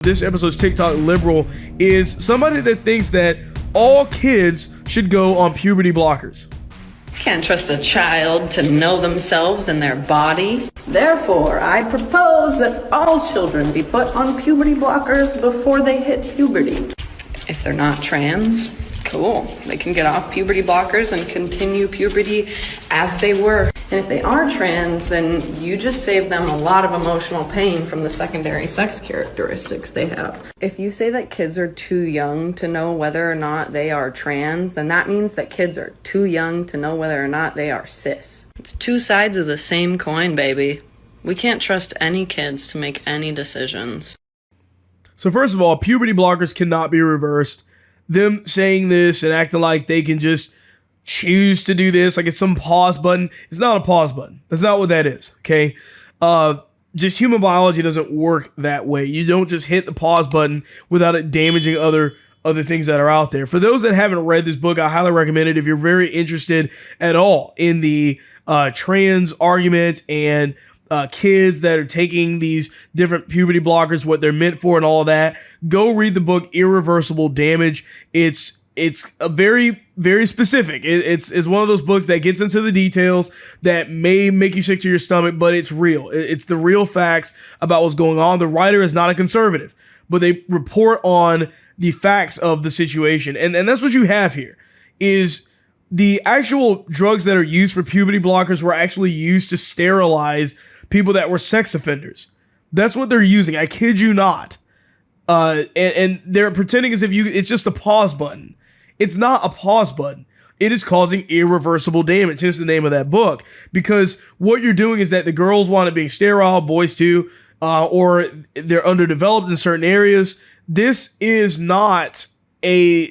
This episode's TikTok liberal is somebody that thinks that all kids should go on puberty blockers. You can't trust a child to know themselves and their body. Therefore, I propose that all children be put on puberty blockers before they hit puberty. If they're not trans, cool. They can get off puberty blockers and continue puberty as they were. And if they are trans, then you just save them a lot of emotional pain from the secondary sex characteristics they have. If you say that kids are too young to know whether or not they are trans, then that means that kids are too young to know whether or not they are cis. It's two sides of the same coin, baby. We can't trust any kids to make any decisions. So first of all, puberty blockers cannot be reversed. Them saying this and acting like they can just choose to do this, like it's some pause button. It's not a pause button. That's not what that is, okay? Just human biology doesn't work that way. You don't just hit the pause button without it damaging other things that are out there. For those that haven't read this book, I highly recommend it if you're very interested at all in the trans argument and kids that are taking these different puberty blockers, what they're meant for and all of that. Go read the book Irreversible Damage. It's a very, very specific. It's one of those books that gets into the details that may make you sick to your stomach, but it's real. It's the real facts about what's going on. The writer is not a conservative, but they report on the facts of the situation. And that's what you have here is the actual drugs that are used for puberty blockers were actually used to sterilize people that were sex offenders. That's what they're using. I kid you not. And they're pretending as if it's just a pause button. It's not a pause button. It is causing irreversible damage. Hence the name of that book. Because what you're doing is that the girls want it being sterile, boys too, or they're underdeveloped in certain areas. This is not a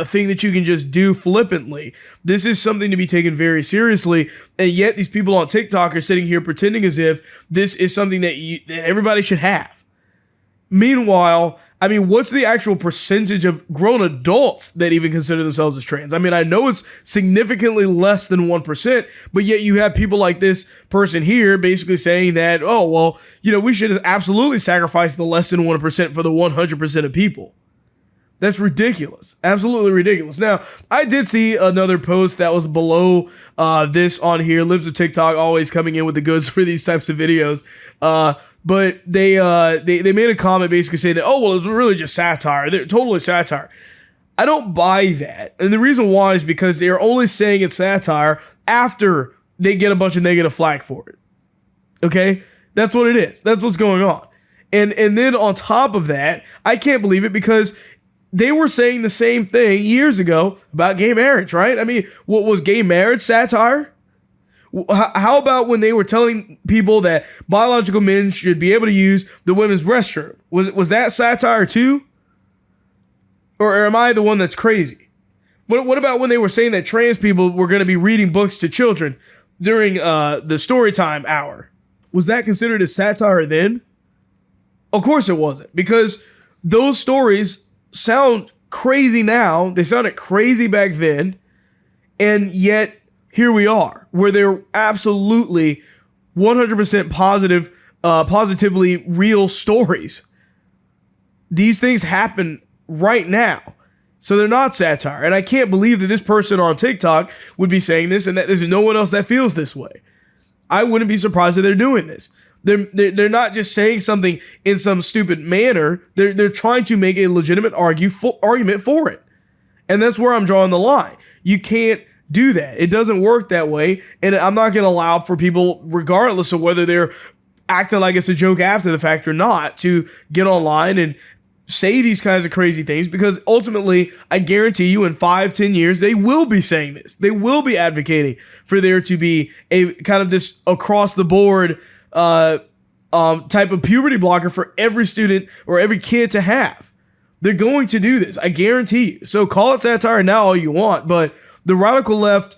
thing that you can just do flippantly. This is something to be taken very seriously, and yet these people on TikTok are sitting here pretending as if this is something that everybody should have. Meanwhile, I mean, what's the actual percentage of grown adults that even consider themselves as trans? I mean, I know it's significantly less than 1%, but yet you have people like this person here basically saying that, oh, well, we should absolutely sacrifice the less than 1% for the 100% of people. That's ridiculous. Absolutely ridiculous. Now, I did see another post that was below this on here. Libs of TikTok always coming in with the goods for these types of videos. But they made a comment basically saying that, oh, well, it's really just satire. They're totally satire. I don't buy that. And the reason why is because they're only saying it's satire after they get a bunch of negative flack for it. Okay? That's what it is. That's what's going on. And then on top of that, I can't believe it because they were saying the same thing years ago about gay marriage, right? I mean, what was gay marriage satire? How about when they were telling people that biological men should be able to use the women's restroom? Was that satire too? Or am I the one that's crazy? What about when they were saying that trans people were going to be reading books to children during the story time hour? Was that considered as satire then? Of course it wasn't, because those stories sound crazy now. They sounded crazy back then, and yet here we are, where they're absolutely 100% positively real stories. These things happen right now, so they're not satire. And I can't believe that this person on TikTok would be saying this and that there's no one else that feels this way. I wouldn't be surprised if they're doing this. They're not just saying something in some stupid manner. They're trying to make a legitimate argument for it. And that's where I'm drawing the line. You can't do that. It doesn't work that way. And I'm not going to allow for people, regardless of whether they're acting like it's a joke after the fact or not, to get online and say these kinds of crazy things, because ultimately, I guarantee you in 5-10 years, they will be saying this. They will be advocating for there to be a kind of this across the board type of puberty blocker for every student or every kid to have. They're going to do this. I guarantee you. So call it satire now all you want, but the radical left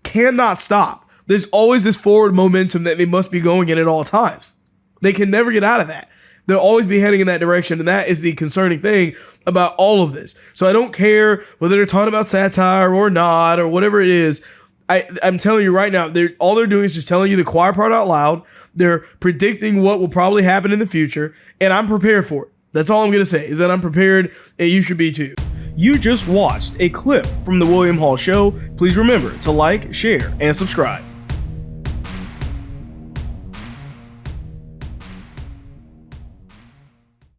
cannot stop. There's always this forward momentum that they must be going in at all times. They can never get out of that. They'll always be heading in that direction, and that is the concerning thing about all of this. So I don't care whether they're talking about satire or not or whatever it is. I'm telling you right now, all they're doing is just telling you the quiet part out loud. They're predicting what will probably happen in the future, and I'm prepared for it. That's all I'm going to say, is that I'm prepared, and you should be too. You just watched a clip from The William Hall Show. Please remember to like, share, and subscribe.